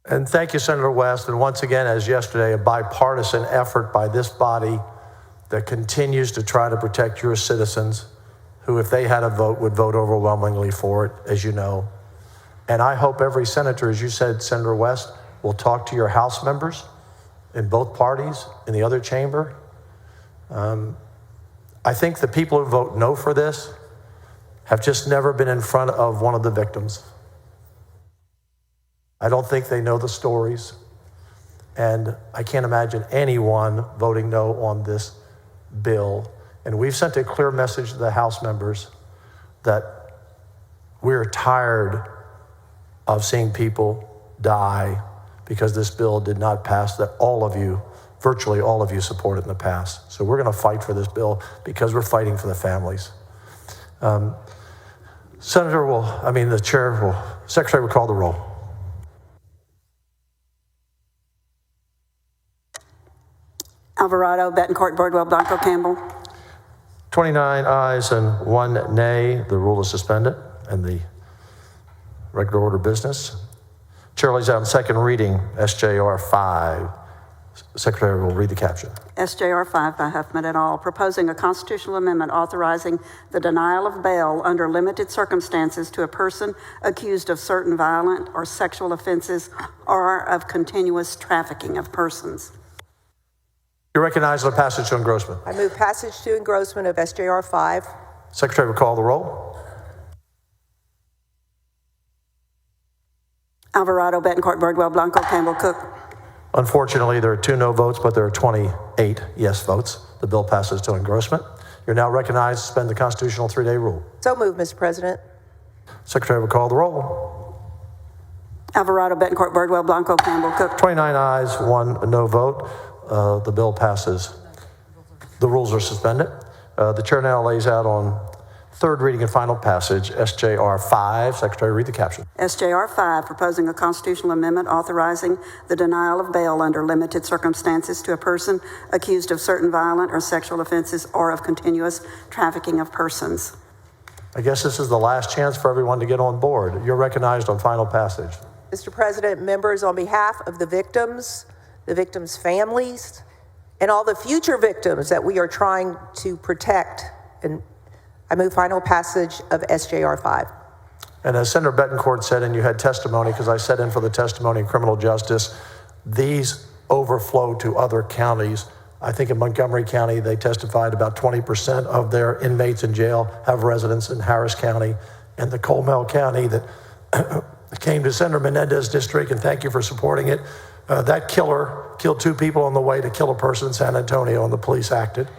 And thank you, Senator West. And once again, as yesterday, a bipartisan effort by this body that continues to try to protect your citizens who, if they had a vote, would vote overwhelmingly for it, as you know. And I hope every senator, as you said, Senator West, will talk to your House members in both parties, in the other chamber. I think the people who vote no for this have just never been in front of one of the victims. I don't think they know the stories. And I can't imagine anyone voting no on this bill. And we've sent a clear message to the House members that we're tired of seeing people die because this bill did not pass, that all of you, virtually all of you, supported in the past. So we're going to fight for this bill because we're fighting for the families. Secretary will call the roll. Alvarado, Betancourt, Bardwell, Blanco, Campbell. 29 ayes and 1 nay. The rule is suspended and the regular order business. Chair lays out on second reading SJR 5. Secretary will read the caption. SJR 5 by Huffman et al., proposing a constitutional amendment authorizing the denial of bail under limited circumstances to a person accused of certain violent or sexual offenses or of continuous trafficking of persons. You recognize the passage to engrossment. I move passage to engrossment of SJR 5. Secretary will call the roll. Alvarado, Betancourt, Bardwell, Blanco, Campbell, Cook. Unfortunately, there are 2 no votes, but there are 28 yes votes. The bill passes to engrossment. You're now recognized to suspend the constitutional 3-day rule. So moved, Mr. President. Secretary will call the roll. Alvarado, Betancourt, Bardwell, Blanco, Campbell, Cook. 29 ayes, 1 no vote. The bill passes. The rules are suspended. The chair now lays out on third reading and final passage, SJR 5. Secretary, read the caption. SJR 5, proposing a constitutional amendment authorizing the denial of bail under limited circumstances to a person accused of certain violent or sexual offenses or of continuous trafficking of persons. I guess this is the last chance for everyone to get on board. You're recognized on final passage. Mr. President, members, on behalf of the victims' families, and all the future victims that we are trying to protect, and I move final passage of SJR 5. And as Senator Betancourt said, and you had testimony, because I sat in for the testimony in criminal justice, these overflow to other counties. I think in Montgomery County, they testified about 20% of their inmates in jail have residence in Harris County, and the Coleman County that came to Senator Menendez's district, and thank you for supporting it. That killer killed 2 people on the way to kill a person in San Antonio, and the police acted.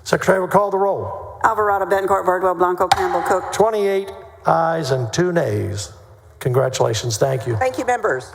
Secretary will call the roll. Alvarado, Betancourt, Bardwell, Blanco, Campbell, Cook. 28 ayes and 2 nays. Congratulations. Thank you. Thank you, members.